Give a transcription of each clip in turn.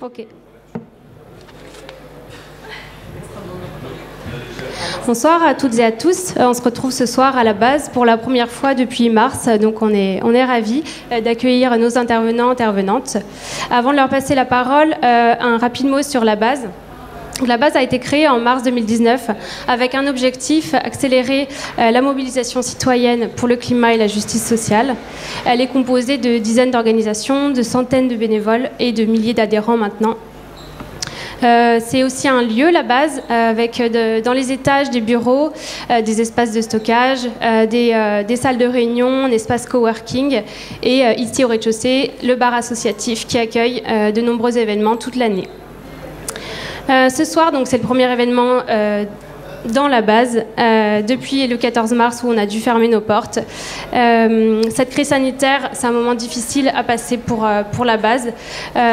Ok. Bonsoir à toutes et à tous. On se retrouve ce soir à la base pour la première fois depuis mars. Donc on est ravis d'accueillir nos intervenants, intervenantes. Avant de leur passer la parole, un rapide mot sur la base. La base a été créée en mars 2019 avec un objectif, accélérer la mobilisation citoyenne pour le climat et la justice sociale. Elle est composée de dizaines d'organisations, de centaines de bénévoles et de milliers d'adhérents maintenant. C'est aussi un lieu, la base, avec dans les étages des bureaux, des espaces de stockage, des salles de réunion, un espace coworking et ici au rez-de-chaussée, le bar associatif qui accueille de nombreux événements toute l'année. Ce soir, donc, c'est le premier événement dans la base depuis le 14 mars où on a dû fermer nos portes. Cette crise sanitaire, c'est un moment difficile à passer pour la base.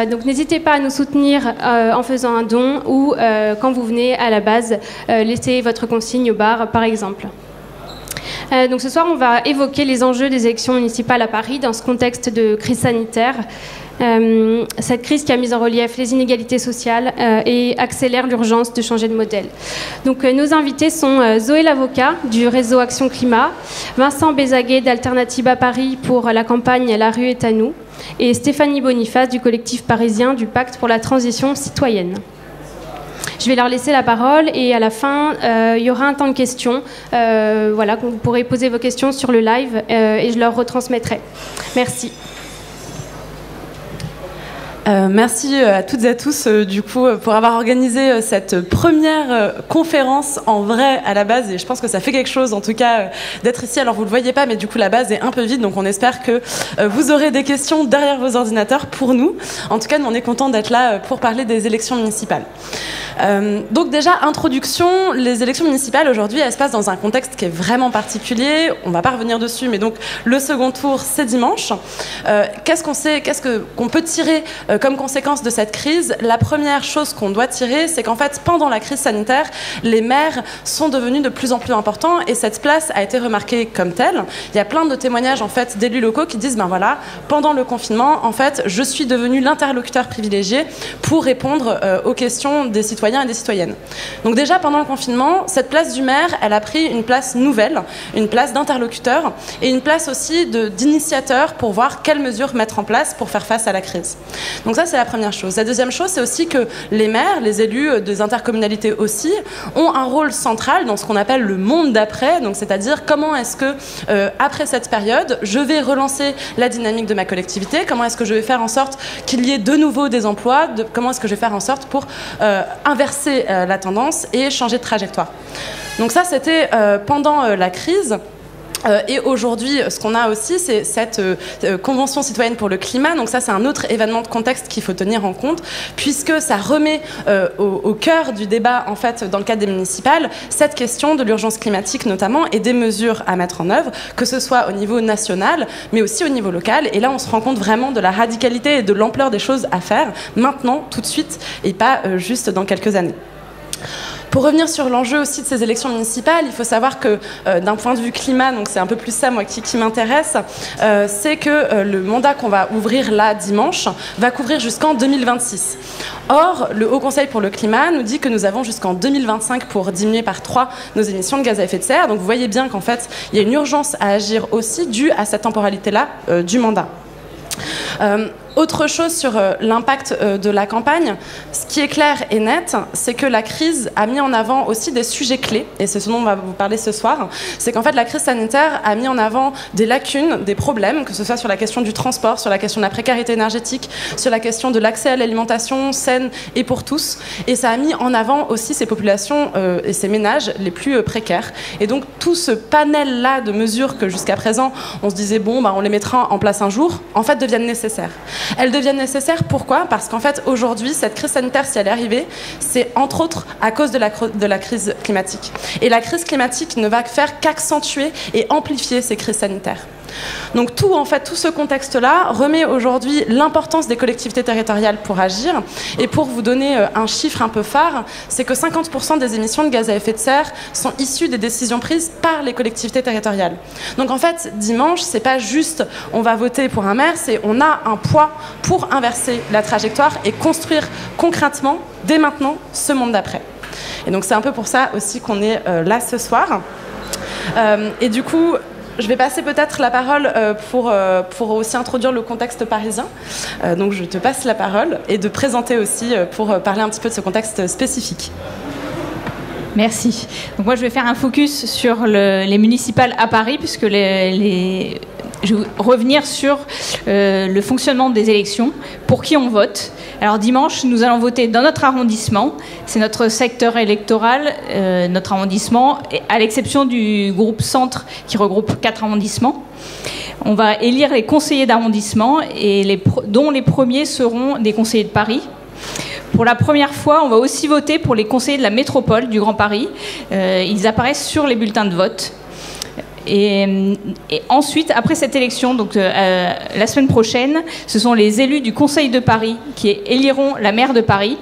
Donc n'hésitez pas à nous soutenir en faisant un don ou quand vous venez à la base, laissez votre consigne au bar par exemple. Donc ce soir, on va évoquer les enjeux des élections municipales à Paris dans ce contexte de crise sanitaire. Cette crise qui a mis en relief les inégalités sociales et accélère l'urgence de changer de modèle. Donc, nos invités sont Zoé Lavocat du réseau Action Climat, Vincent Bézaguet d'Alternative à Paris pour la campagne La rue est à nous et Stéphanie Boniface du collectif parisien du Pacte pour la transition citoyenne. Je vais leur laisser la parole et à la fin, il y aura un temps de questions. Voilà, vous pourrez poser vos questions sur le live et je leur retransmettrai. Merci. Merci à toutes et à tous du coup pour avoir organisé cette première conférence en vrai à la base et je pense que ça fait quelque chose en tout cas d'être ici. Alors vous le voyez pas mais du coup la base est un peu vide donc on espère que vous aurez des questions derrière vos ordinateurs pour nous. En tout cas nous on est content d'être là pour parler des élections municipales. Donc déjà introduction, les élections municipales aujourd'hui elles se passent dans un contexte qui est vraiment particulier, on va pas revenir dessus mais donc le second tour c'est dimanche. Qu'est-ce qu'on peut tirer comme conséquence de cette crise? La première chose qu'on doit tirer, c'est qu'en fait, pendant la crise sanitaire, les maires sont devenus de plus en plus importants et cette place a été remarquée comme telle. Il y a plein de témoignages en fait d'élus locaux qui disent ben voilà, pendant le confinement, en fait, je suis devenu l'interlocuteur privilégié pour répondre aux questions des citoyens et des citoyennes. Donc déjà pendant le confinement, cette place du maire, elle a pris une place nouvelle, une place d'interlocuteur et une place aussi d'initiateur pour voir quelles mesures mettre en place pour faire face à la crise. Donc ça, c'est la première chose. La deuxième chose, c'est aussi que les maires, les élus des intercommunalités aussi, ont un rôle central dans ce qu'on appelle le monde d'après. Donc, c'est-à-dire comment est-ce que, après cette période, je vais relancer la dynamique de ma collectivité, comment est-ce que je vais faire en sorte qu'il y ait de nouveau des emplois, comment est-ce que je vais faire en sorte pour inverser la tendance et changer de trajectoire. Donc ça, c'était pendant la crise. Et aujourd'hui, ce qu'on a aussi, c'est cette convention citoyenne pour le climat. Donc ça, c'est un autre événement de contexte qu'il faut tenir en compte, puisque ça remet au cœur du débat, en fait, dans le cadre des municipales, cette question de l'urgence climatique notamment et des mesures à mettre en œuvre, que ce soit au niveau national, mais aussi au niveau local. Et là, on se rend compte vraiment de la radicalité et de l'ampleur des choses à faire maintenant, tout de suite, et pas juste dans quelques années. Pour revenir sur l'enjeu aussi de ces élections municipales, il faut savoir que d'un point de vue climat, donc c'est un peu plus ça moi qui m'intéresse, c'est que le mandat qu'on va ouvrir là dimanche va couvrir jusqu'en 2026. Or, le Haut Conseil pour le climat nous dit que nous avons jusqu'en 2025 pour diminuer par 3 nos émissions de gaz à effet de serre. Donc vous voyez bien qu'en fait, il y a une urgence à agir aussi due à cette temporalité-là du mandat. Autre chose sur l'impact de la campagne, ce qui est clair et net, c'est que la crise a mis en avant aussi des sujets clés, et c'est ce dont on va vous parler ce soir, c'est qu'en fait la crise sanitaire a mis en avant des lacunes, des problèmes, que ce soit sur la question du transport, sur la question de la précarité énergétique, sur la question de l'accès à l'alimentation saine et pour tous, et ça a mis en avant aussi ces populations et ces ménages les plus précaires. Et donc tout ce panel-là de mesures que jusqu'à présent on se disait bon, bah, on les mettra en place un jour, en fait deviennent nécessaires. Elles deviennent nécessaires, pourquoi? Parce qu'en fait, aujourd'hui, cette crise sanitaire, si elle est arrivée, c'est entre autres à cause de la crise climatique. Et la crise climatique ne va faire qu'accentuer et amplifier ces crises sanitaires. Donc tout ce contexte-là remet aujourd'hui l'importance des collectivités territoriales pour agir. Et pour vous donner un chiffre un peu phare, c'est que 50% des émissions de gaz à effet de serre sont issues des décisions prises par les collectivités territoriales. Donc en fait, dimanche, c'est pas juste on va voter pour un maire, c'est on a un poids pour inverser la trajectoire et construire concrètement, dès maintenant, ce monde d'après. Et donc c'est un peu pour ça aussi qu'on est là ce soir. Et du coup, je vais passer peut-être la parole pour aussi introduire le contexte parisien. Donc je te passe la parole et de présenter aussi pour parler un petit peu de ce contexte spécifique. Merci. Donc moi je vais faire un focus sur les municipales à Paris puisque je vais revenir sur le fonctionnement des élections, pour qui on vote. Alors dimanche, nous allons voter dans notre arrondissement. C'est notre secteur électoral, notre arrondissement, à l'exception du groupe Centre qui regroupe 4 arrondissements. On va élire les conseillers d'arrondissement, dont les premiers seront des conseillers de Paris. Pour la première fois, on va aussi voter pour les conseillers de la métropole du Grand Paris. Ils apparaissent sur les bulletins de vote. Et ensuite, après cette élection, donc la semaine prochaine, ce sont les élus du Conseil de Paris qui éliront la maire de Paris.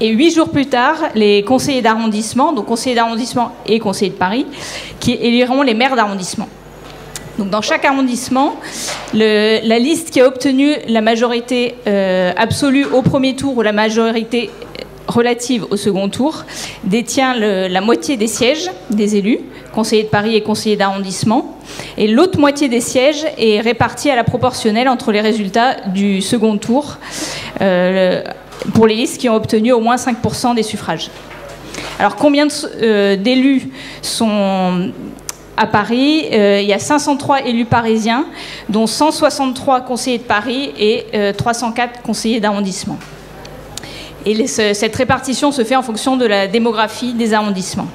Et 8 jours plus tard, les conseillers d'arrondissement, donc conseillers d'arrondissement et conseillers de Paris, qui éliront les maires d'arrondissement. Donc dans chaque arrondissement, la liste qui a obtenu la majorité absolue au premier tour ou la majorité relative au second tour détient la moitié des sièges des élus, conseillers de Paris et conseillers d'arrondissement, et l'autre moitié des sièges est répartie à la proportionnelle entre les résultats du second tour pour les listes qui ont obtenu au moins 5% des suffrages. Alors combien d'élus sont à Paris? Il y a 503 élus parisiens, dont 163 conseillers de Paris et 304 conseillers d'arrondissement. Et cette répartition se fait en fonction de la démographie des arrondissements.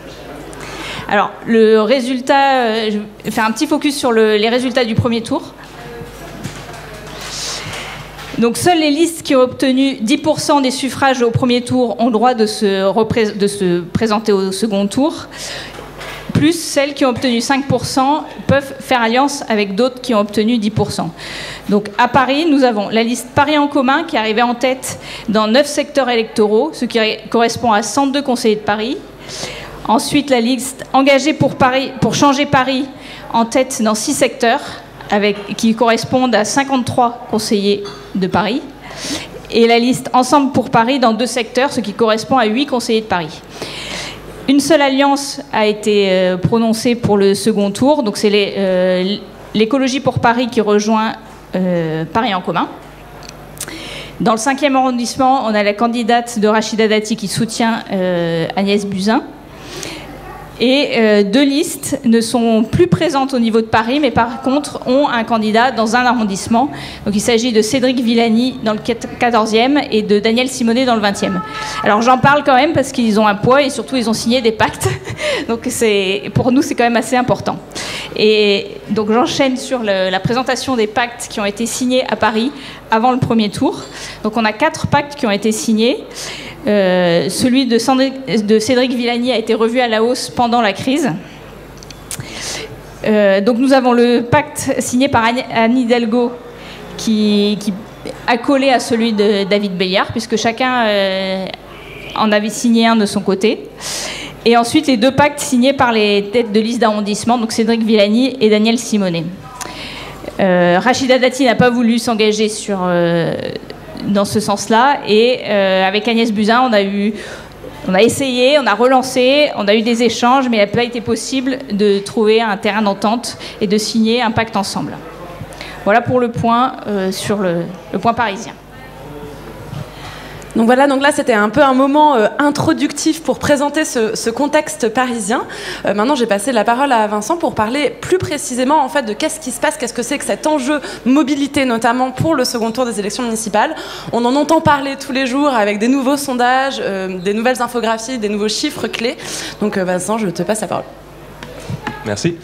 Alors, le résultat, je vais faire un petit focus sur les résultats du premier tour. Donc, seules les listes qui ont obtenu 10% des suffrages au premier tour ont le droit de se présenter au second tour. Plus celles qui ont obtenu 5% peuvent faire alliance avec d'autres qui ont obtenu 10%. Donc à Paris, nous avons la liste Paris en commun qui est arrivée en tête dans 9 secteurs électoraux, ce qui correspond à 102 conseillers de Paris. Ensuite, la liste Engagée pour changer Paris en tête dans 6 secteurs, qui correspondent à 53 conseillers de Paris. Et la liste Ensemble pour Paris dans 2 secteurs, ce qui correspond à 8 conseillers de Paris. Une seule alliance a été prononcée pour le second tour, donc c'est l'écologie pour Paris qui rejoint Paris en commun. Dans le 5e arrondissement, on a la candidate de Rachida Dati qui soutient Agnès Buzyn. Et 2 listes ne sont plus présentes au niveau de Paris, mais par contre ont un candidat dans un arrondissement. Donc il s'agit de Cédric Villani dans le 14e et de Daniel Simonet dans le 20e. Alors j'en parle quand même parce qu'ils ont un poids et surtout ils ont signé des pactes. Donc pour nous c'est quand même assez important. Et donc j'enchaîne sur la présentation des pactes qui ont été signés à Paris avant le premier tour. Donc on a 4 pactes qui ont été signés. Celui de Cédric Villani a été revu à la hausse pendant la crise. Donc nous avons le pacte signé par Anne Hidalgo qui a collé à celui de David Béliard, puisque chacun en avait signé un de son côté. Et ensuite les 2 pactes signés par les têtes de liste d'arrondissement, donc Cédric Villani et Daniel Simonet. Rachida Dati n'a pas voulu s'engager dans ce sens-là, et avec Agnès Buzyn, on a essayé, on a relancé, on a eu des échanges, mais il n'a pas été possible de trouver un terrain d'entente et de signer un pacte ensemble. Voilà pour le point sur le point parisien. Donc voilà, donc là c'était un peu un moment introductif pour présenter ce contexte parisien. Maintenant j'ai passé la parole à Vincent pour parler plus précisément en fait de qu'est-ce qui se passe, qu'est-ce que c'est que cet enjeu mobilité notamment pour le second tour des élections municipales. On en entend parler tous les jours avec des nouveaux sondages, des nouvelles infographies, des nouveaux chiffres clés. Donc Vincent, je te passe la parole. Merci.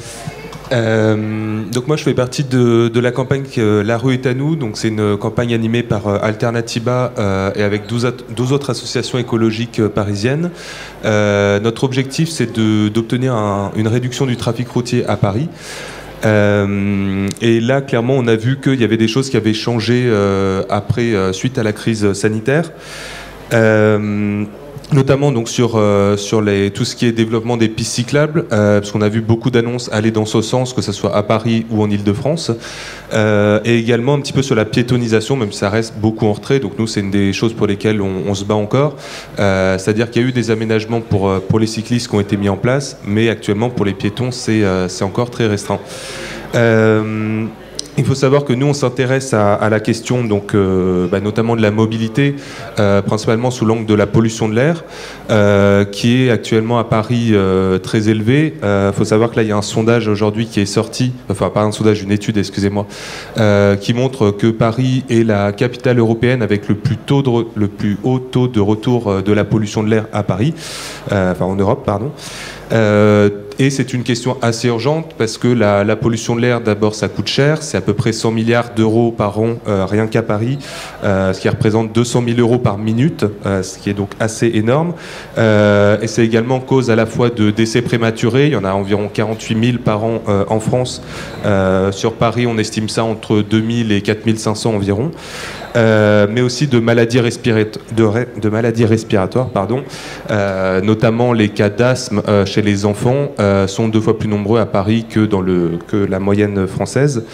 Donc moi je fais partie de la campagne La rue est à nous. Donc c'est une campagne animée par Alternatiba et avec 12 autres associations écologiques parisiennes. Notre objectif c'est d'obtenir une réduction du trafic routier à Paris. Et là, clairement, on a vu qu'il y avait des choses qui avaient changé suite à la crise sanitaire. Notamment donc sur tout ce qui est développement des pistes cyclables, parce qu'on a vu beaucoup d'annonces aller dans ce sens, que ce soit à Paris ou en Île-de-France, et également un petit peu sur la piétonisation, même si ça reste beaucoup en retrait. Donc nous, c'est une des choses pour lesquelles on se bat encore. C'est-à-dire qu'il y a eu des aménagements pour les cyclistes qui ont été mis en place, mais actuellement pour les piétons, c'est encore très restreint. Il faut savoir que nous, on s'intéresse à la question, donc, notamment de la mobilité, principalement sous l'angle de la pollution de l'air, qui est actuellement à Paris très élevée. Il faut savoir que là, il y a un sondage aujourd'hui qui est sorti, enfin pas un sondage, une étude, excusez-moi, qui montre que Paris est la capitale européenne avec le plus haut taux de retour de la pollution de l'air à Paris, en Europe, pardon. Et c'est une question assez urgente parce que la pollution de l'air, d'abord, ça coûte cher. C'est à peu près 100 milliards d'euros par an, rien qu'à Paris, ce qui représente 200 000 euros par minute, ce qui est donc assez énorme. Et c'est également cause à la fois de décès prématurés. Il y en a environ 48 000 par an en France. Sur Paris, on estime ça entre 2 000 et 4 500 environ. Mais aussi de maladies respiratoires, notamment les cas d'asthme chez les enfants sont 2 fois plus nombreux à Paris que la moyenne française.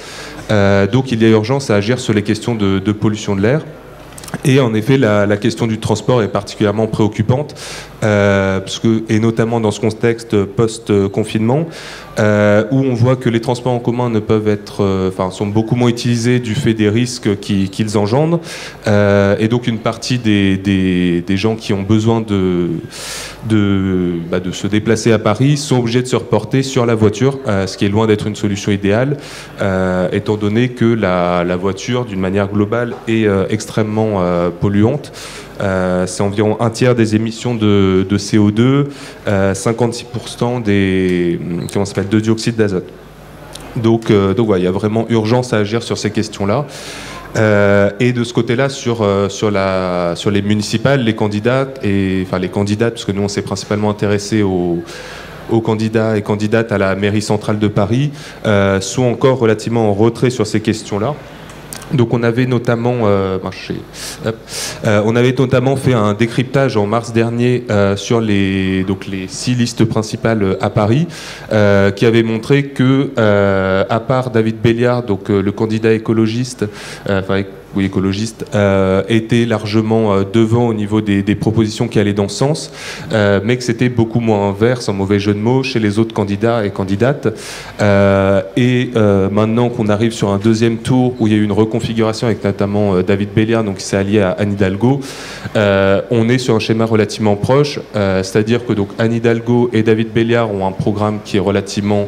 Donc il y a urgence à agir sur les questions de pollution de l'air. Et en effet, la question du transport est particulièrement préoccupante, et notamment dans ce contexte post-confinement, où on voit que les transports en commun ne peuvent sont beaucoup moins utilisés du fait des risques qu'ils engendrent, et donc une partie des gens qui ont besoin de se déplacer à Paris sont obligés de se reporter sur la voiture, ce qui est loin d'être une solution idéale, étant donné que la voiture, d'une manière globale, est extrêmement polluante. C'est environ un tiers des émissions de CO2, 56% de dioxyde d'azote. Donc il y a vraiment urgence à agir sur ces questions-là. Et de ce côté-là, sur les municipales, les candidats, les candidates, parce que nous on s'est principalement intéressé aux candidats et candidates à la mairie centrale de Paris, sont encore relativement en retrait sur ces questions-là. Donc on avait notamment fait un décryptage en mars dernier sur les 6 listes principales à Paris, qui avait montré que, à part David Béliard, donc le candidat écologiste, était largement devant au niveau des propositions qui allaient dans ce sens, mais que c'était beaucoup moins vert, sans mauvais jeu de mots, chez les autres candidats et candidates. Maintenant qu'on arrive sur un deuxième tour où il y a eu une reconfiguration avec notamment David Béliard, donc qui s'est allié à Anne Hidalgo, on est sur un schéma relativement proche, c'est-à-dire que donc Anne Hidalgo et David Béliard ont un programme qui est relativement,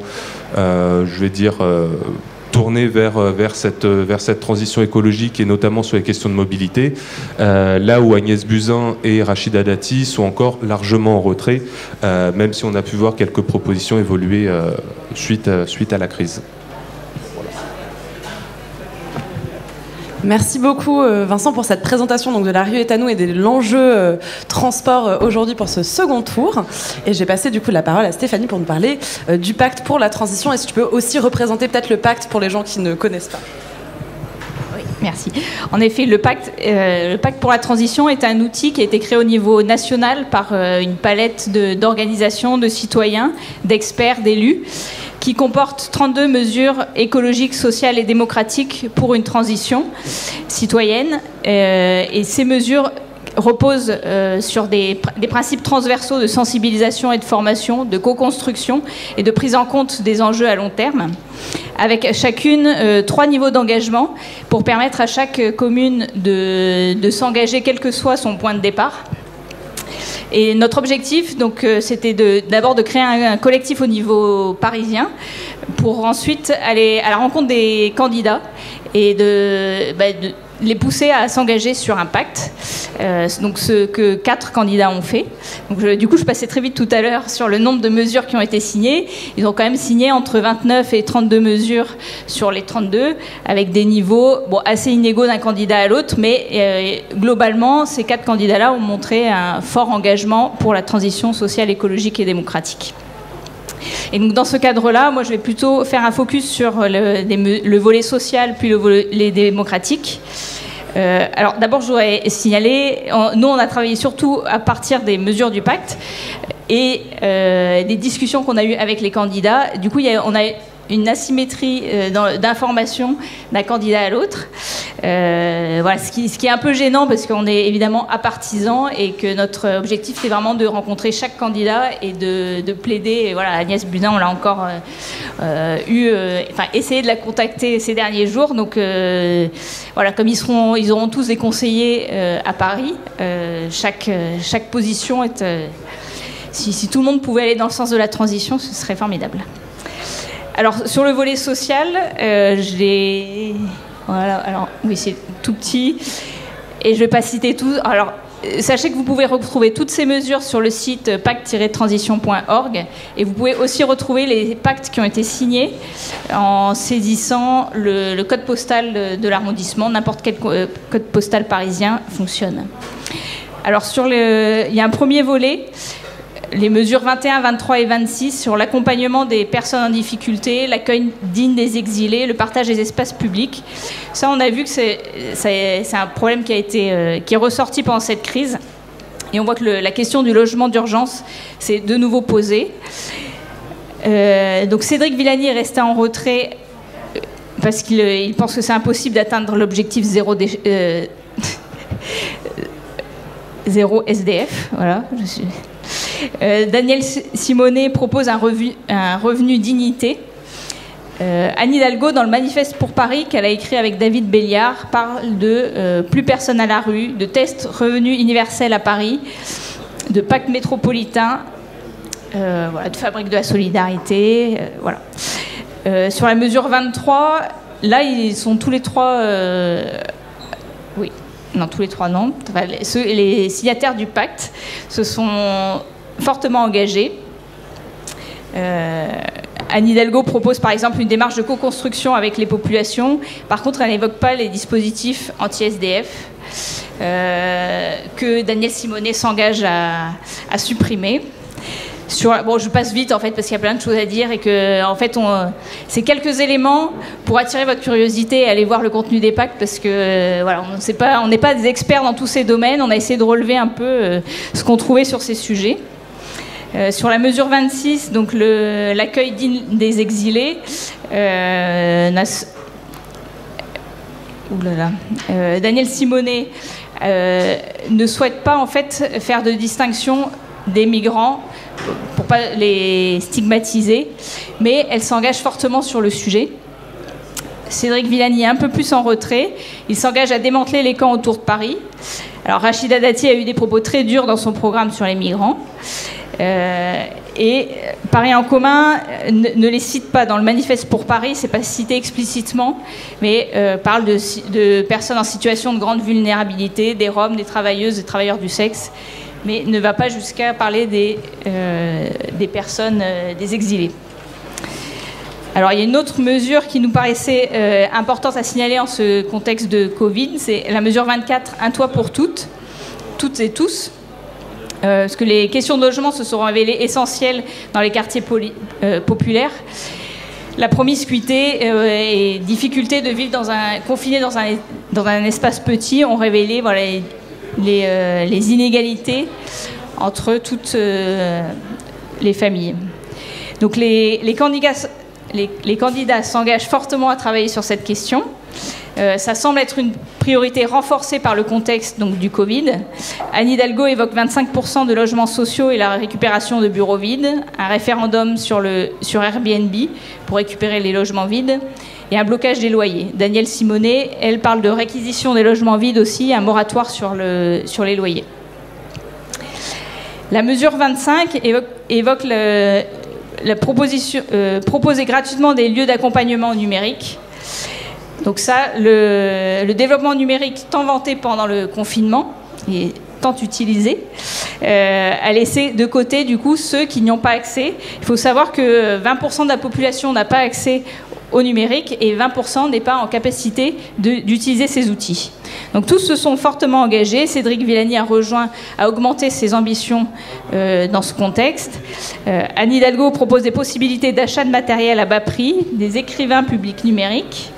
tourné vers cette transition écologique et notamment sur les questions de mobilité, là où Agnès Buzyn et Rachida Dati sont encore largement en retrait, même si on a pu voir quelques propositions évoluer suite à la crise. Merci beaucoup Vincent pour cette présentation donc, de la rue Ethanou et de l'enjeu transport aujourd'hui pour ce second tour. Et j'ai passé du coup la parole à Stéphanie pour nous parler du pacte pour la transition. Est-ce que tu peux aussi représenter peut-être le pacte pour les gens qui ne connaissent pas ? Oui, merci. En effet, le pacte pour la transition est un outil qui a été créé au niveau national par une palette d'organisations, de citoyens, d'experts, d'élus, qui comporte 32 mesures écologiques, sociales et démocratiques pour une transition citoyenne. Et ces mesures reposent sur des principes transversaux de sensibilisation et de formation, de co-construction et de prise en compte des enjeux à long terme, avec chacune 3 niveaux d'engagement pour permettre à chaque commune de s'engager quel que soit son point de départ. Et notre objectif, donc, c'était d'abord de créer un collectif au niveau parisien pour ensuite aller à la rencontre des candidats et de les pousser à s'engager sur un pacte. Donc ce que 4 candidats ont fait. Donc, du coup, je passais très vite tout à l'heure sur le nombre de mesures qui ont été signées. Ils ont quand même signé entre 29 et 32 mesures sur les 32, avec des niveaux assez inégaux d'un candidat à l'autre, mais globalement, ces 4 candidats-là ont montré un fort engagement pour la transition sociale, écologique et démocratique. Et donc dans ce cadre-là, moi je vais plutôt faire un focus sur le volet social puis le volet démocratique. Alors d'abord, je voudrais signaler, nous on a travaillé surtout à partir des mesures du pacte et des discussions qu'on a eues avec les candidats. Du coup, on a une asymétrie d'information d'un candidat à l'autre. Voilà, ce qui est un peu gênant parce qu'on est évidemment apartisan et que notre objectif c'est vraiment de rencontrer chaque candidat et de plaider. Et voilà, Agnès Buzyn, on l'a encore essayé de la contacter ces derniers jours. Donc voilà, comme ils auront tous des conseillers à Paris, chaque position est. Si tout le monde pouvait aller dans le sens de la transition, ce serait formidable. Alors, sur le volet social, voilà, alors, oui, c'est tout petit, et je ne vais pas citer tout. Alors, sachez que vous pouvez retrouver toutes ces mesures sur le site pacte-transition.org, et vous pouvez aussi retrouver les pactes qui ont été signés en saisissant le code postal de l'arrondissement. N'importe quel code postal parisien fonctionne. Alors, il y a un premier volet. Les mesures 21, 23 et 26 sur l'accompagnement des personnes en difficulté, l'accueil digne des exilés, le partage des espaces publics. Ça, on a vu que c'est un problème qui est ressorti pendant cette crise. Et on voit que la question du logement d'urgence s'est de nouveau posée. Donc Cédric Villani est resté en retrait parce qu'il pense que c'est impossible d'atteindre l'objectif zéro SDF. Voilà, Daniel Simonet propose un revenu dignité. Anne Hidalgo, dans le manifeste pour Paris qu'elle a écrit avec David Béliard, parle de plus personne à la rue, de test revenu universel à Paris, de pacte métropolitain, voilà, de fabrique de la solidarité. Voilà. Sur la mesure 23, là, ils sont tous les trois... oui, non, tous les trois, non. Enfin, les signataires du pacte se sont fortement engagés. Anne Hidalgo propose par exemple une démarche de co-construction avec les populations. Par contre, elle n'évoque pas les dispositifs anti-SDF que Daniel Simonet s'engage à supprimer. Bon, je passe vite en fait parce qu'il y a plein de choses à dire et que en fait c'est quelques éléments pour attirer votre curiosité et aller voir le contenu des pactes parce que voilà, on n'est pas des experts dans tous ces domaines. On a essayé de relever un peu ce qu'on trouvait sur ces sujets. Sur la mesure 26, donc l'accueil digne des exilés, Daniel Simonet ne souhaite pas en fait faire de distinction des migrants pour pas les stigmatiser, mais elle s'engage fortement sur le sujet. Cédric Villani est un peu plus en retrait. Il s'engage à démanteler les camps autour de Paris. Alors Rachida Dati a eu des propos très durs dans son programme sur les migrants. Et Paris en commun ne les cite pas dans le manifeste pour Paris, c'est pas cité explicitement, mais parle de personnes en situation de grande vulnérabilité, des Roms, des travailleuses, des travailleurs du sexe, mais ne va pas jusqu'à parler des personnes, des exilés. Alors il y a une autre mesure qui nous paraissait importante à signaler en ce contexte de Covid, c'est la mesure 24, un toit pour toutes et tous. Parce que les questions de logement se sont révélées essentielles dans les quartiers populaires. La promiscuité et difficulté de vivre confiné dans un espace petit ont révélé voilà, les inégalités entre toutes les familles. Donc les candidats s'engagent fortement à travailler sur cette question. Ça semble être une priorité renforcée par le contexte donc, du Covid. Anne Hidalgo évoque 25% de logements sociaux et la récupération de bureaux vides, un référendum sur Airbnb pour récupérer les logements vides et un blocage des loyers. Daniel Simonet, elle parle de réquisition des logements vides aussi, un moratoire sur les loyers. La mesure 25 évoque la proposition proposer gratuitement des lieux d'accompagnement numérique. Donc ça, le développement numérique tant vanté pendant le confinement et tant utilisé, a laissé de côté du coup ceux qui n'y ont pas accès. Il faut savoir que 20% de la population n'a pas accès au numérique et 20% n'est pas en capacité d'utiliser ces outils. Donc tous se sont fortement engagés. Cédric Villani a augmenté ses ambitions dans ce contexte. Anne Hidalgo propose des possibilités d'achat de matériel à bas prix, des écrivains publics numériques.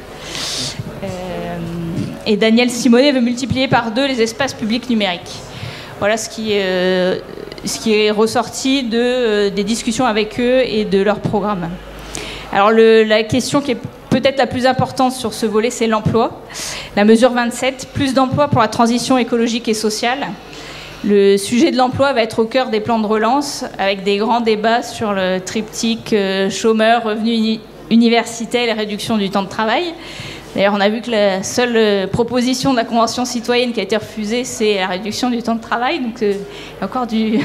Et Daniel Simonet veut multiplier par 2 les espaces publics numériques. Voilà ce qui est ressorti des discussions avec eux et de leur programme. Alors la question qui est peut-être la plus importante sur ce volet, c'est l'emploi. La mesure 27, plus d'emplois pour la transition écologique et sociale. Le sujet de l'emploi va être au cœur des plans de relance, avec des grands débats sur le triptyque chômeurs, revenus universitaires et réduction du temps de travail. D'ailleurs, on a vu que la seule proposition de la Convention citoyenne qui a été refusée, c'est la réduction du temps de travail. Donc, il y a encore du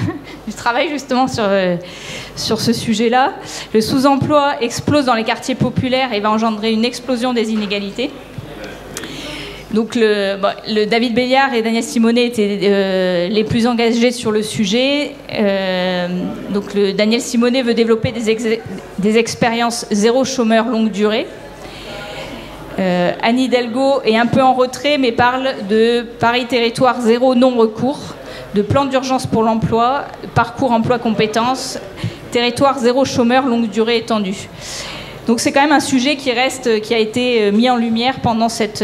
travail justement sur ce sujet-là. Le sous-emploi explose dans les quartiers populaires et va engendrer une explosion des inégalités. Donc, le David Béliard et Daniel Simonet étaient les plus engagés sur le sujet. Donc, le Daniel Simonet veut développer des expériences zéro chômeur longue durée. Anne Hidalgo est un peu en retrait, mais parle de Paris territoire zéro non-recours, de plan d'urgence pour l'emploi, parcours emploi compétences, territoire zéro chômeur longue durée étendue. Donc c'est quand même un sujet qui a été mis en lumière pendant cette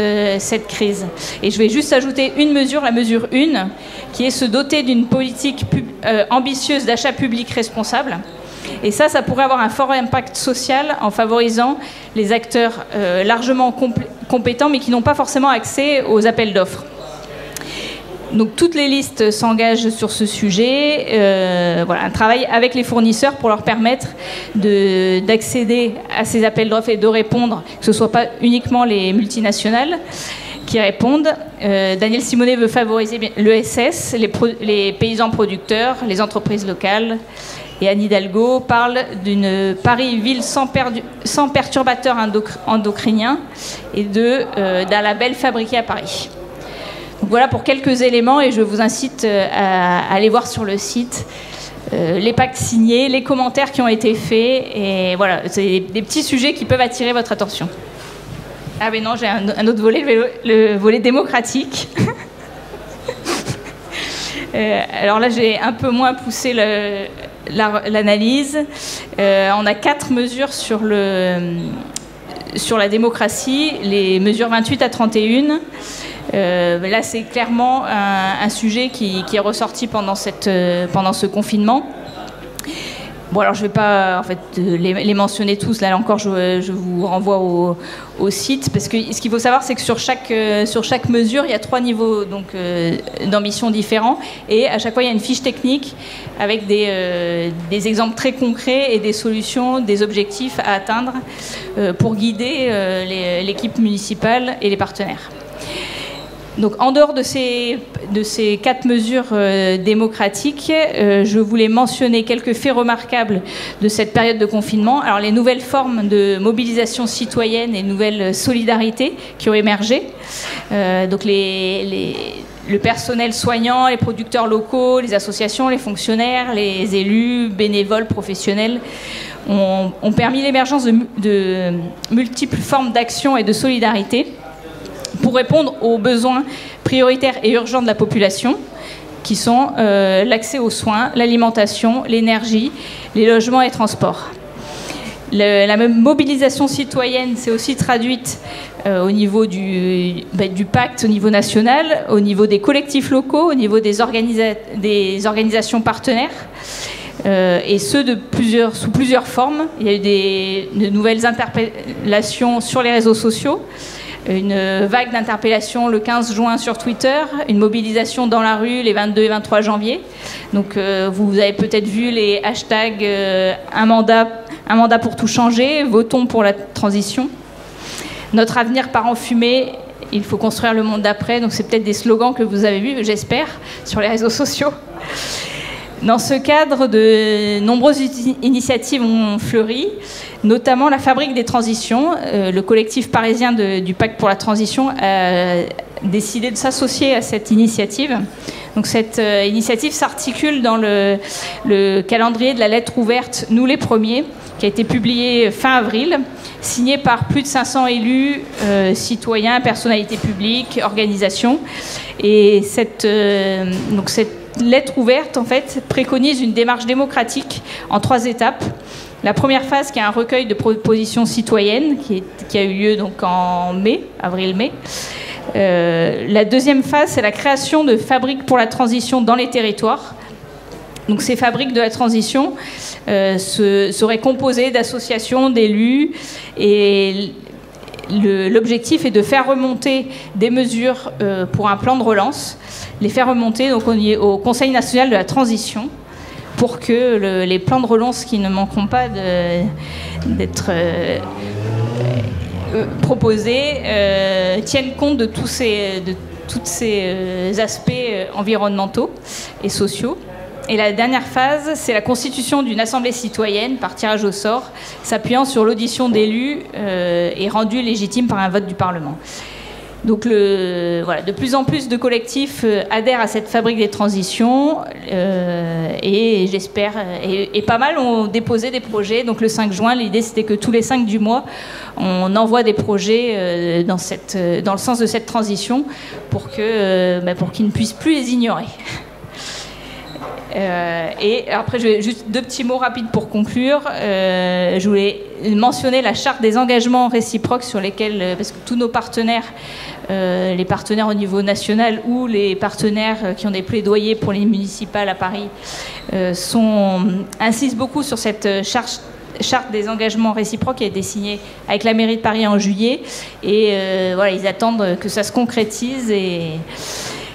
crise. Et je vais juste ajouter une mesure, la mesure 1, qui est se doter d'une politique ambitieuse d'achat public responsable. Et ça pourrait avoir un fort impact social en favorisant les acteurs largement compétents, mais qui n'ont pas forcément accès aux appels d'offres. Donc toutes les listes s'engagent sur ce sujet. Voilà, un travail avec les fournisseurs pour leur permettre d'accéder à ces appels d'offres et de répondre, que ce ne soit pas uniquement les multinationales qui répondent. Daniel Simonet veut favoriser l'ESS, les paysans producteurs, les entreprises locales. Et Anne Hidalgo parle d'une Paris-ville sans perturbateurs endocriniens et d'un label fabriqué à Paris. Donc voilà pour quelques éléments et je vous incite à aller voir sur le site les pactes signés, les commentaires qui ont été faits. Et voilà, c'est des petits sujets qui peuvent attirer votre attention. Ah mais non, j'ai un autre volet, le volet démocratique. Alors là, j'ai un peu moins poussé l'analyse. On a 4 mesures sur la démocratie, les mesures 28 à 31. Là, c'est clairement un sujet qui est ressorti pendant ce confinement. Bon, alors je ne vais pas en fait, les mentionner tous. Là encore, je vous renvoie au site. Parce que ce qu'il faut savoir, c'est que sur chaque mesure, il y a 3 niveaux d'ambition différents. Et à chaque fois, il y a une fiche technique avec des exemples très concrets et des solutions, des objectifs à atteindre pour guider l'équipe municipale et les partenaires. Donc, en dehors de ces 4 mesures démocratiques, je voulais mentionner quelques faits remarquables de cette période de confinement. Alors, les nouvelles formes de mobilisation citoyenne et nouvelles solidarités qui ont émergé. Donc, le personnel soignant, les producteurs locaux, les associations, les fonctionnaires, les élus, bénévoles, professionnels ont permis l'émergence de multiples formes d'action et de solidarité pour répondre aux besoins prioritaires et urgents de la population, qui sont l'accès aux soins, l'alimentation, l'énergie, les logements et les transports. La mobilisation citoyenne s'est aussi traduite au niveau du pacte au niveau national, au niveau des collectifs locaux, au niveau des organisations partenaires, et ce sous plusieurs formes. Il y a eu de nouvelles interpellations sur les réseaux sociaux, une vague d'interpellations le 15 juin sur Twitter, une mobilisation dans la rue les 22 et 23 janvier. Donc vous avez peut-être vu les hashtags un mandat pour tout changer, votons pour la transition. Notre avenir part en fumée, il faut construire le monde d'après. Donc c'est peut-être des slogans que vous avez vus, j'espère, sur les réseaux sociaux. Dans ce cadre, de nombreuses initiatives ont fleuri, notamment la Fabrique des transitions. Le collectif parisien du Pacte pour la transition a décidé de s'associer à cette initiative. Donc cette initiative s'articule dans le calendrier de la lettre ouverte Nous les premiers, qui a été publié fin avril, signé par plus de 500 élus, citoyens, personnalités publiques, organisations. Et cette lettre ouverte, en fait, préconise une démarche démocratique en 3 étapes. La première phase, qui est un recueil de propositions citoyennes, qui a eu lieu donc en avril-mai. La deuxième phase, c'est la création de fabriques pour la transition dans les territoires. Donc ces fabriques de la transition seraient composées d'associations, d'élus, et l'objectif est de faire remonter des mesures pour un plan de relance, les faire remonter donc au Conseil national de la transition, pour que les plans de relance qui ne manqueront pas d'être proposés tiennent compte de tous ces aspects environnementaux et sociaux. Et la dernière phase, c'est la constitution d'une assemblée citoyenne par tirage au sort, s'appuyant sur l'audition d'élus et rendue légitime par un vote du Parlement. Donc de plus en plus de collectifs adhèrent à cette fabrique des transitions et j'espère, et pas mal ont déposé des projets. Donc le 5 juin, l'idée c'était que tous les 5 du mois, on envoie des projets dans le sens de cette transition pour qu'ils ne puissent plus les ignorer. Et après, juste 2 petits mots rapides pour conclure. Je voulais mentionner la charte des engagements réciproques sur lesquels, parce que tous nos partenaires, les partenaires au niveau national ou les partenaires qui ont des plaidoyers pour les municipales à Paris, insistent beaucoup sur cette charte des engagements réciproques qui a été signée avec la mairie de Paris en juillet. Et ils attendent que ça se concrétise.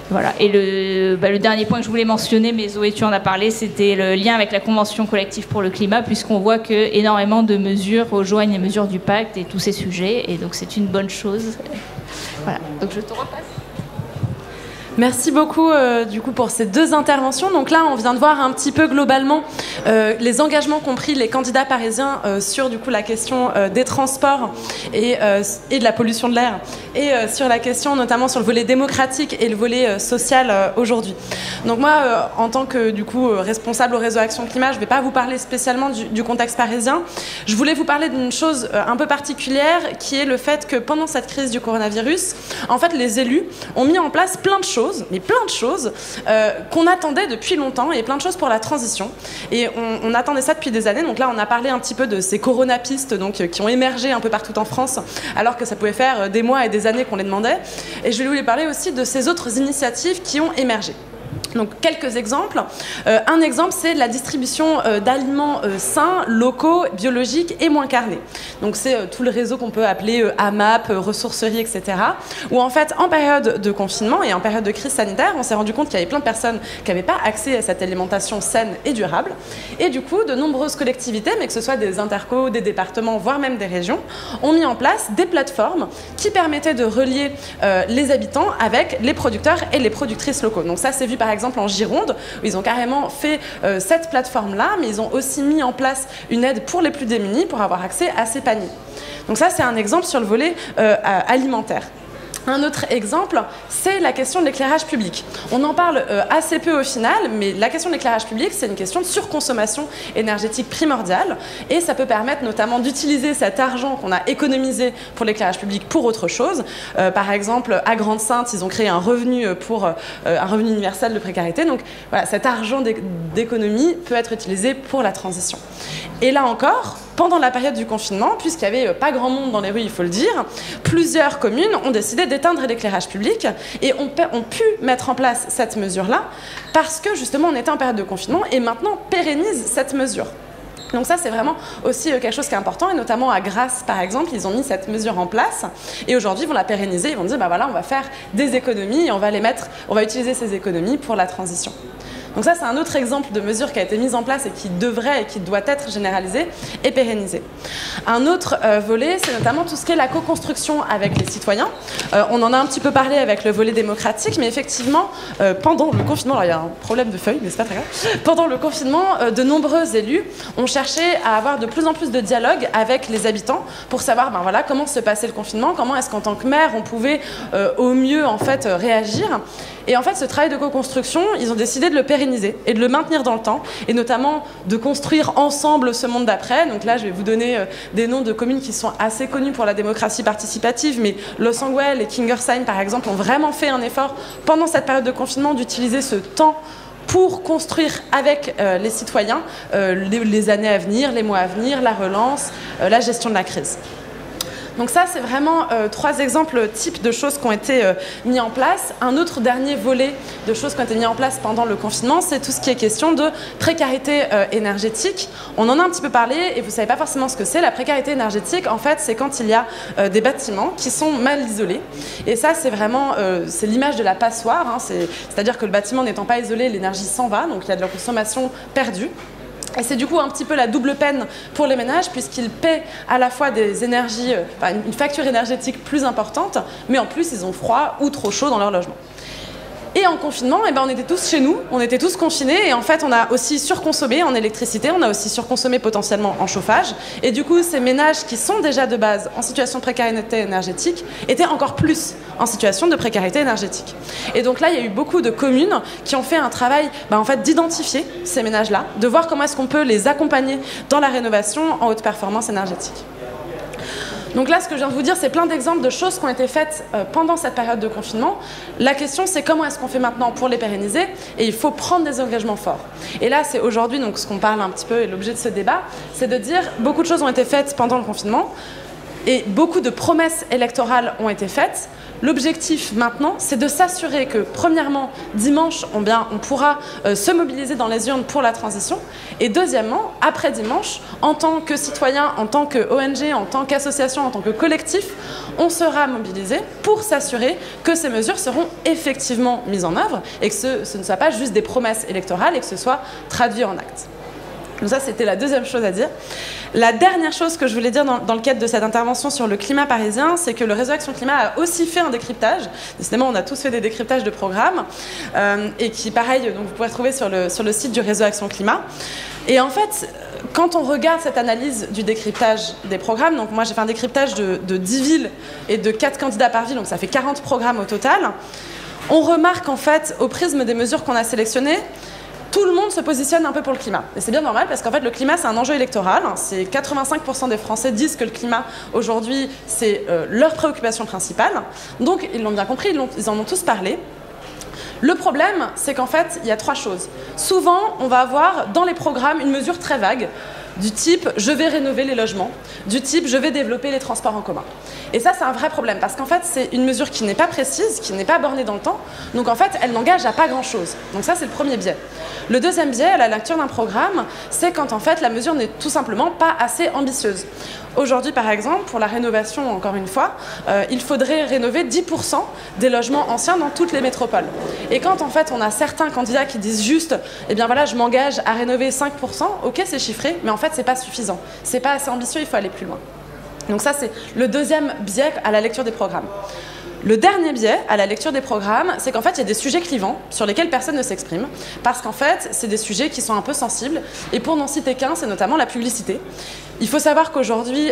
Voilà. Et le dernier point que je voulais mentionner, mais Zoé, tu en as parlé, c'était le lien avec la Convention collective pour le climat, puisqu'on voit que énormément de mesures rejoignent les mesures du pacte et tous ces sujets, et donc c'est une bonne chose. Voilà, donc je te repasse. Merci beaucoup du coup pour ces 2 interventions. Donc là, on vient de voir un petit peu globalement les engagements qu'ont pris les candidats parisiens sur du coup la question des transports et de la pollution de l'air, et sur la question notamment sur le volet démocratique et le volet social aujourd'hui. Donc moi, en tant que du coup responsable au réseau Action Climat, je ne vais pas vous parler spécialement du contexte parisien. Je voulais vous parler d'une chose un peu particulière, qui est le fait que pendant cette crise du coronavirus, en fait, les élus ont mis en place plein de choses qu'on attendait depuis longtemps, et plein de choses pour la transition. Et on attendait ça depuis des années. Donc là, on a parlé un petit peu de ces coronapistes qui ont émergé un peu partout en France, alors que ça pouvait faire des mois et des années qu'on les demandait. Et je voulais vous parler aussi de ces autres initiatives qui ont émergé. Donc quelques exemples. Un exemple, c'est la distribution d'aliments sains, locaux, biologiques et moins carnés. Donc c'est tout le réseau qu'on peut appeler AMAP, ressourcerie, etc. Où en fait, en période de confinement et en période de crise sanitaire, on s'est rendu compte qu'il y avait plein de personnes qui n'avaient pas accès à cette alimentation saine et durable. Et du coup, de nombreuses collectivités, mais que ce soit des intercos, des départements, voire même des régions, ont mis en place des plateformes qui permettaient de relier les habitants avec les producteurs et les productrices locaux. Donc ça, c'est vu par exemple en Gironde, où ils ont carrément fait cette plateforme-là, mais ils ont aussi mis en place une aide pour les plus démunis pour avoir accès à ces paniers. Donc ça, c'est un exemple sur le volet alimentaire. Un autre exemple, c'est la question de l'éclairage public. On en parle assez peu au final, mais la question de l'éclairage public, c'est une question de surconsommation énergétique primordiale, et ça peut permettre notamment d'utiliser cet argent qu'on a économisé pour l'éclairage public pour autre chose. Par exemple, à Grande-Synthe, ils ont créé un revenu un revenu universel de précarité. Donc voilà, cet argent d'économie peut être utilisé pour la transition. Et là encore, pendant la période du confinement, puisqu'il n'y avait pas grand monde dans les rues, il faut le dire, plusieurs communes ont décidé d'éteindre l'éclairage public et ont pu mettre en place cette mesure-là parce que justement on était en période de confinement, et maintenant pérennise cette mesure. Donc ça, c'est vraiment aussi quelque chose qui est important, et notamment à Grasse, par exemple, ils ont mis cette mesure en place, et aujourd'hui ils vont la pérenniser, ils vont dire, bah voilà, on va faire des économies et on va utiliser ces économies pour la transition. Donc ça, c'est un autre exemple de mesure qui a été mise en place et qui devrait et qui doit être généralisée et pérennisée. Un autre volet, c'est notamment tout ce qui est la co-construction avec les citoyens. On en a un petit peu parlé avec le volet démocratique, mais effectivement, pendant le confinement, alors il y a un problème de feuilles, mais c'est pas très grave, pendant le confinement, de nombreux élus ont cherché à avoir de plus en plus de dialogue avec les habitants pour savoir voilà, comment se passait le confinement, comment est-ce qu'en tant que maire, on pouvait au mieux en fait, réagir. Et en fait, ce travail de co-construction, ils ont décidé de le pérenniser et de le maintenir dans le temps, et notamment de construire ensemble ce monde d'après. Donc là, je vais vous donner des noms de communes qui sont assez connues pour la démocratie participative, mais Los Angeles et Kingersheim, par exemple, ont vraiment fait un effort pendant cette période de confinement d'utiliser ce temps pour construire avec les citoyens les années à venir, les mois à venir, la relance, la gestion de la crise. Donc ça, c'est vraiment 3 exemples types de choses qui ont été mis en place. Un autre dernier volet de choses qui ont été mis en place pendant le confinement, c'est tout ce qui est question de précarité énergétique. On en a un petit peu parlé et vous ne savez pas forcément ce que c'est. La précarité énergétique, en fait, c'est quand il y a des bâtiments qui sont mal isolés. Et ça, c'est vraiment c'est l'image de la passoire. Hein. C'est-à-dire que le bâtiment n'étant pas isolé, l'énergie s'en va, donc il y a de la consommation perdue. Et c'est du coup un petit peu la double peine pour les ménages puisqu'ils paient à la fois des énergies, une facture énergétique plus importante, mais en plus ils ont froid ou trop chaud dans leur logement. Et en confinement, on était tous chez nous, on était tous confinés et en fait on a aussi surconsommé en électricité, on a aussi surconsommé potentiellement en chauffage. Et du coup ces ménages qui sont déjà de base en situation de précarité énergétique étaient encore plus en situation de précarité énergétique. Et donc là il y a eu beaucoup de communes qui ont fait un travail en fait, d'identifier ces ménages-là, de voir comment est-ce qu'on peut les accompagner dans la rénovation en haute performance énergétique. Donc là, ce que je viens de vous dire, c'est plein d'exemples de choses qui ont été faites pendant cette période de confinement. La question, c'est comment est-ce qu'on fait maintenant pour les pérenniser, et il faut prendre des engagements forts. Et là, c'est aujourd'hui, donc ce qu'on parle un petit peu, et l'objet de ce débat, c'est de dire beaucoup de choses ont été faites pendant le confinement, et beaucoup de promesses électorales ont été faites. L'objectif maintenant, c'est de s'assurer que, premièrement, dimanche, on pourra se mobiliser dans les urnes pour la transition. Et deuxièmement, après dimanche, en tant que citoyen, en tant que ONG, en tant qu'association, en tant que collectif, on sera mobilisé pour s'assurer que ces mesures seront effectivement mises en œuvre et que ce ne soit pas juste des promesses électorales et que ce soit traduit en actes. Donc ça, c'était la deuxième chose à dire. La dernière chose que je voulais dire dans le cadre de cette intervention sur le climat parisien, c'est que le réseau Action Climat a aussi fait un décryptage. Décidément, on a tous fait des décryptages de programmes et qui, pareil, donc vous pouvez trouver sur le site du réseau Action Climat. Et en fait, quand on regarde cette analyse du décryptage des programmes, donc moi j'ai fait un décryptage de 10 villes et de 4 candidats par ville, donc ça fait 40 programmes au total, on remarque en fait, au prisme des mesures qu'on a sélectionnées, tout le monde se positionne un peu pour le climat. Et c'est bien normal parce qu'en fait, le climat, c'est un enjeu électoral. C'est 85% des Français disent que le climat, aujourd'hui, c'est leur préoccupation principale. Donc, ils l'ont bien compris, ils en ont tous parlé. Le problème, c'est qu'en fait, il y a 3 choses. Souvent, on va avoir dans les programmes une mesure très vague, du type « je vais rénover les logements », du type « je vais développer les transports en commun ». Et ça, c'est un vrai problème, parce qu'en fait, c'est une mesure qui n'est pas précise, qui n'est pas bornée dans le temps, donc en fait, elle n'engage à pas grand-chose. Donc ça, c'est le premier biais. Le deuxième biais, à la lecture d'un programme, c'est quand en fait, la mesure n'est tout simplement pas assez ambitieuse. Aujourd'hui, par exemple, pour la rénovation, encore une fois, il faudrait rénover 10% des logements anciens dans toutes les métropoles. Et quand en fait, on a certains candidats qui disent juste « eh bien voilà, je m'engage à rénover 5%, ok, c'est chiffré, mais en fait, c'est pas suffisant. C'est pas assez ambitieux, il faut aller plus loin. » Donc ça, c'est le deuxième biais à la lecture des programmes. Le dernier biais à la lecture des programmes, c'est qu'en fait, il y a des sujets clivants sur lesquels personne ne s'exprime, parce qu'en fait, c'est des sujets qui sont un peu sensibles, et pour n'en citer qu'un, c'est notamment la publicité. Il faut savoir qu'aujourd'hui,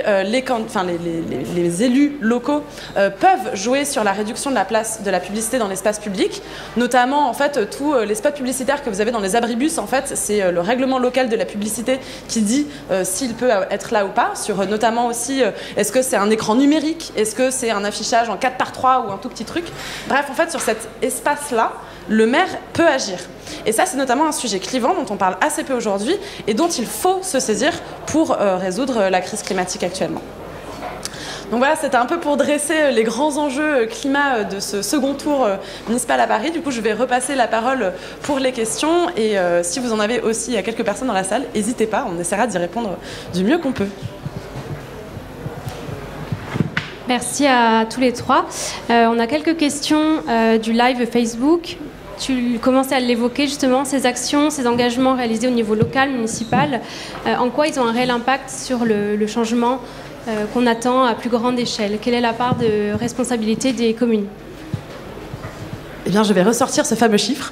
les élus locaux peuvent jouer sur la réduction de la place de la publicité dans l'espace public, notamment en fait tous les spots publicitaires que vous avez dans les abribus. En fait, c'est le règlement local de la publicité qui dit s'il peut être là ou pas, sur notamment aussi est-ce que c'est un écran numérique, est-ce que c'est un affichage en 4:3 ou un tout petit truc. Bref, en fait, sur cet espace-là, le maire peut agir. Et ça, c'est notamment un sujet clivant dont on parle assez peu aujourd'hui et dont il faut se saisir pour résoudre la crise climatique actuellement. Donc voilà, c'était un peu pour dresser les grands enjeux climat de ce second tour municipal à Paris. Du coup, je vais repasser la parole pour les questions. Et si vous en avez aussi, il y a quelques personnes dans la salle, n'hésitez pas, on essaiera d'y répondre du mieux qu'on peut. Merci à tous les trois. On a quelques questions du live Facebook. tu commençais à l'évoquer justement, ces actions, ces engagements réalisés au niveau local, municipal, en quoi ils ont un réel impact sur le changement qu'on attend à plus grande échelle? Quelle est la part de responsabilité des communes? Eh bien, je vais ressortir ce fameux chiffre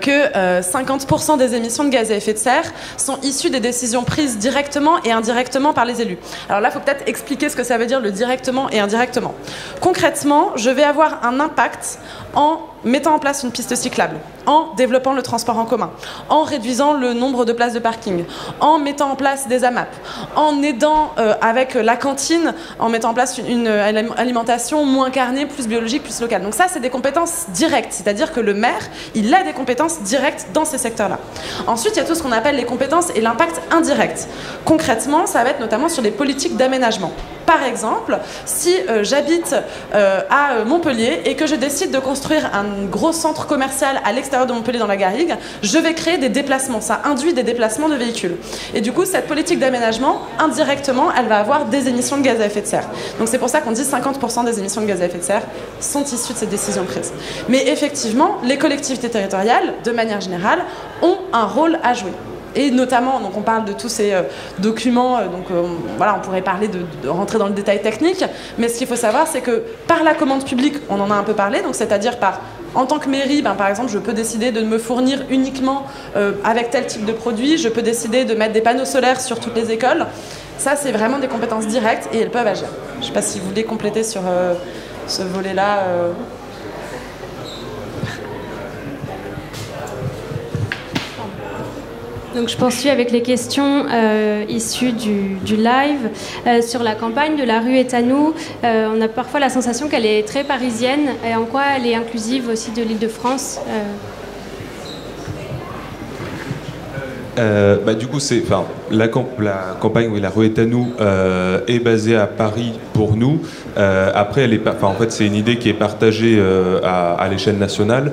que 50% des émissions de gaz à effet de serre sont issues des décisions prises directement et indirectement par les élus. Alors là, il faut peut-être expliquer ce que ça veut dire le directement et indirectement. Concrètement, je vais avoir un impact en mettant en place une piste cyclable, en développant le transport en commun, en réduisant le nombre de places de parking, en mettant en place des AMAP, en aidant avec la cantine, en mettant en place une alimentation moins carnée, plus biologique, plus locale. Donc ça, c'est des compétences directes, c'est-à-dire que le maire, il a des compétences directes dans ces secteurs-là. Ensuite, il y a tout ce qu'on appelle les compétences et l'impact indirect. Concrètement, ça va être notamment sur les politiques d'aménagement. Par exemple, si j'habite à Montpellier et que je décide de construire un gros centre commercial à l'extérieur de Montpellier dans la Garrigue, je vais créer des déplacements. Ça induit des déplacements de véhicules. Et du coup, cette politique d'aménagement, indirectement, elle va avoir des émissions de gaz à effet de serre. Donc c'est pour ça qu'on dit 50% des émissions de gaz à effet de serre sont issues de ces décisions prises. Mais effectivement, les collectivités territoriales, de manière générale, ont un rôle à jouer. Et notamment, donc on parle de tous ces documents, voilà, on pourrait parler de rentrer dans le détail technique, mais ce qu'il faut savoir, c'est que par la commande publique, on en a un peu parlé, donc c'est-à-dire en tant que mairie, par exemple, je peux décider de me fournir uniquement avec tel type de produit, je peux décider de mettre des panneaux solaires sur toutes les écoles. Ça, c'est vraiment des compétences directes et elles peuvent agir. Je ne sais pas si vous voulez compléter sur ce volet-là. Donc je poursuis avec les questions issues du live. Sur la campagne de La rue est à nous, on a parfois la sensation qu'elle est très parisienne. Et en quoi elle est inclusive aussi de l'Île-de-France? Du coup, la campagne La rue est à nous est basée à Paris pour nous. Après, en fait, c'est une idée qui est partagée à l'échelle nationale.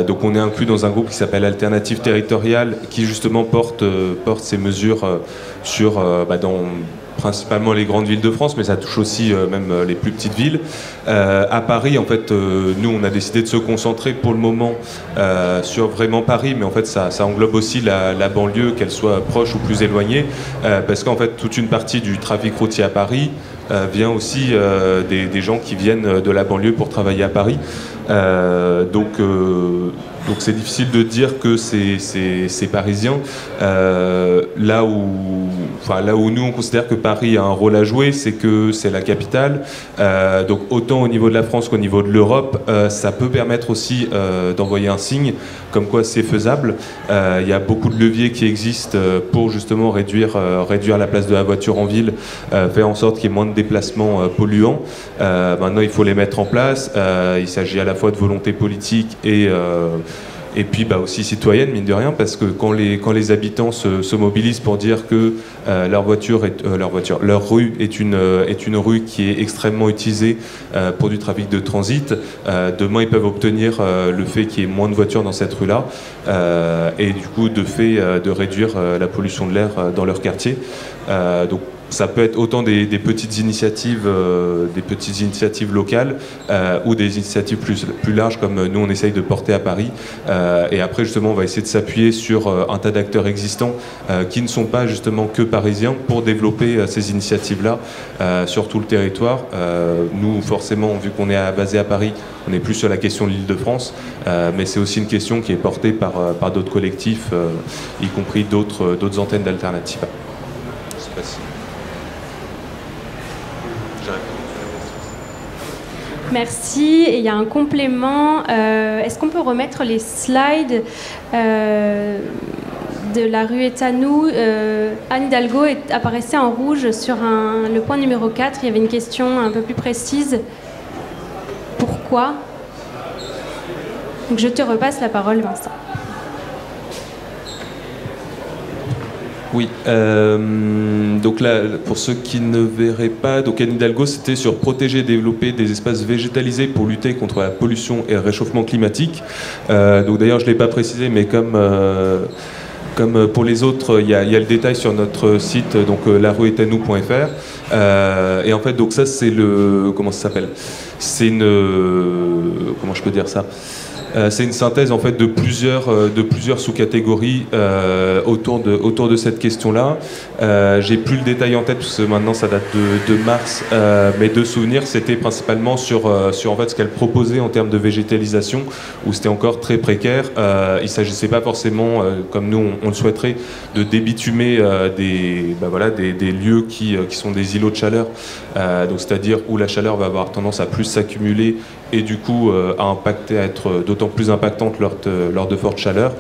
Donc, on est inclus dans un groupe qui s'appelle Alternative Territoriale, qui justement porte ces mesures dans principalement les grandes villes de France, mais ça touche aussi même les plus petites villes. À Paris, en fait, nous, on a décidé de se concentrer pour le moment sur vraiment Paris, mais en fait, ça englobe aussi la banlieue, qu'elle soit proche ou plus éloignée, parce qu'en fait, toute une partie du trafic routier à Paris vient aussi des gens qui viennent de la banlieue pour travailler à Paris. Donc c'est difficile de dire que c'est parisien. Là où nous on considère que Paris a un rôle à jouer, c'est que c'est la capitale. Donc autant au niveau de la France qu'au niveau de l'Europe, ça peut permettre aussi d'envoyer un signe comme quoi c'est faisable. Il y a beaucoup de leviers qui existent pour justement réduire la place de la voiture en ville, faire en sorte qu'il y ait moins de déplacements polluants. Maintenant il faut les mettre en place. Il s'agit à la fois de volonté politique et puis aussi citoyenne, mine de rien, parce que quand les habitants se mobilisent pour dire que leur rue est une rue qui est extrêmement utilisée pour du trafic de transit, demain ils peuvent obtenir le fait qu'il y ait moins de voitures dans cette rue-là, et du coup de réduire la pollution de l'air dans leur quartier. Donc ça peut être autant des petites initiatives locales ou des initiatives plus larges comme nous on essaye de porter à Paris. Et après justement on va essayer de s'appuyer sur un tas d'acteurs existants qui ne sont pas justement que parisiens pour développer ces initiatives-là sur tout le territoire. Nous forcément, vu qu'on est basé à Paris, on est plus sur la question de l'Île-de-France, mais c'est aussi une question qui est portée par d'autres collectifs, y compris d'autres antennes d'Alternativa. Je sais pas si... Merci. Et il y a un complément. Est-ce qu'on peut remettre les slides de La rue est à nous? Anne Hidalgo apparaissait en rouge sur le point numéro 4. Il y avait une question un peu plus précise. Pourquoi? Donc je te repasse la parole, Vincent. Oui, donc là, pour ceux qui ne verraient pas, donc Anne Hidalgo, c'était sur protéger et développer des espaces végétalisés pour lutter contre la pollution et le réchauffement climatique. Donc d'ailleurs, je ne l'ai pas précisé, mais comme pour les autres, il y a le détail sur notre site, donc larueetanou.fr. Et en fait, donc ça, c'est comment ça s'appelle? C'est comment je peux dire ça? C'est une synthèse en fait de plusieurs sous-catégories autour de cette question-là. J'ai plus le détail en tête parce que maintenant ça date de mars, mais de souvenirs c'était principalement sur en fait ce qu'elle proposait en termes de végétalisation, où c'était encore très précaire. Il s'agissait pas forcément, comme nous on le souhaiterait, de débitumer des lieux qui sont des îlots de chaleur, donc c'est-à-dire où la chaleur va avoir tendance à plus s'accumuler et du coup à être d'autant plus impactante lors de fortes chaleurs.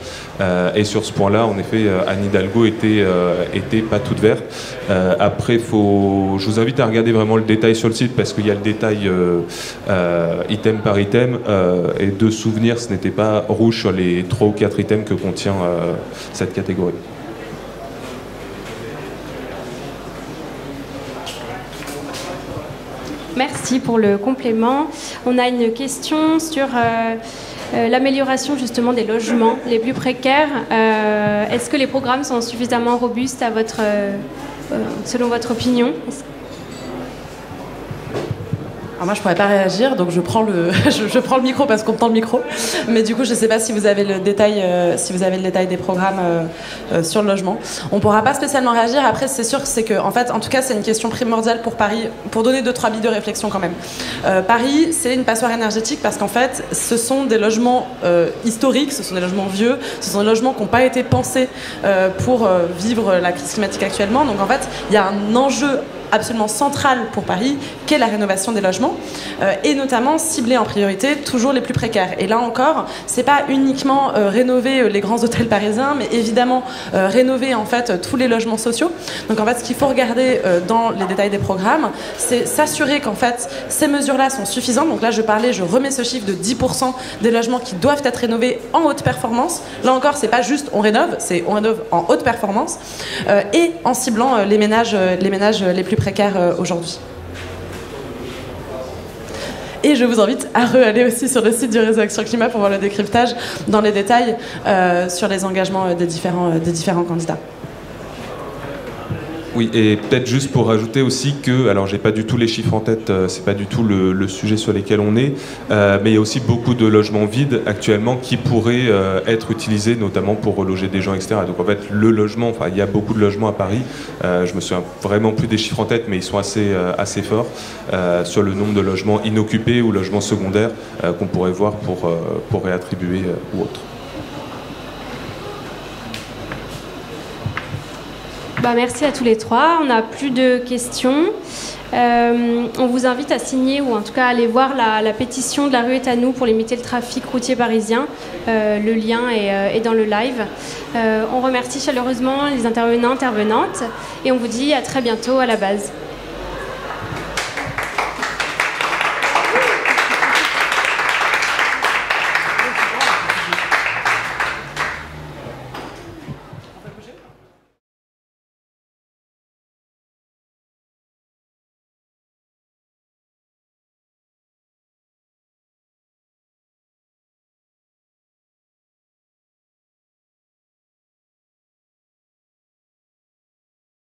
Et sur ce point-là, en effet, Anne Hidalgo était pas toute verte. Après, je vous invite à regarder vraiment le détail sur le site parce qu'il y a le détail item par item. Et de souvenir, ce n'était pas rouge sur les 3 ou 4 items que contient cette catégorie. Merci pour le complément. On a une question sur l'amélioration justement des logements les plus précaires. Est-ce que les programmes sont suffisamment robustes selon votre opinion? Alors moi je pourrais pas réagir, donc je prends le micro parce qu'on me tend le micro. Mais du coup je sais pas si vous avez le détail des programmes sur le logement. On pourra pas spécialement réagir. Après c'est sûr que en fait en tout cas c'est une question primordiale pour Paris, pour donner 2-3 billes de réflexion quand même. Paris c'est une passoire énergétique parce qu'en fait ce sont des logements historiques, ce sont des logements vieux, ce sont des logements qui n'ont pas été pensés pour vivre la crise climatique actuellement. Donc en fait il y a un enjeu absolument centrale pour Paris, qu'est la rénovation des logements, et notamment ciblée en priorité toujours les plus précaires. Et là encore, c'est pas uniquement rénover les grands hôtels parisiens, mais évidemment rénover en fait tous les logements sociaux. Donc en fait, ce qu'il faut regarder dans les détails des programmes, c'est s'assurer qu'en fait ces mesures-là sont suffisantes. Donc là, je remets ce chiffre de 10% des logements qui doivent être rénovés en haute performance. Là encore, c'est pas juste on rénove, c'est on rénove en haute performance et en ciblant les ménages les plus précaires aujourd'hui. Et je vous invite à aller aussi sur le site du Réseau Action Climat pour voir le décryptage dans les détails sur les engagements des différents candidats. Oui, et peut-être juste pour rajouter aussi que, alors j'ai pas du tout les chiffres en tête, c'est pas du tout le sujet sur lequel on est, mais il y a aussi beaucoup de logements vides actuellement qui pourraient être utilisés notamment pour reloger des gens, etc. Donc en fait, le logement, enfin il y a beaucoup de logements à Paris, je me souviens vraiment plus des chiffres en tête, mais ils sont assez forts sur le nombre de logements inoccupés ou logements secondaires qu'on pourrait voir pour réattribuer ou autre. Merci à tous les trois. On n'a plus de questions. On vous invite à signer ou en tout cas à aller voir la pétition de La rue est à nous pour limiter le trafic routier parisien. Le lien est dans le live. On remercie chaleureusement les intervenants, intervenantes et on vous dit à très bientôt à la base.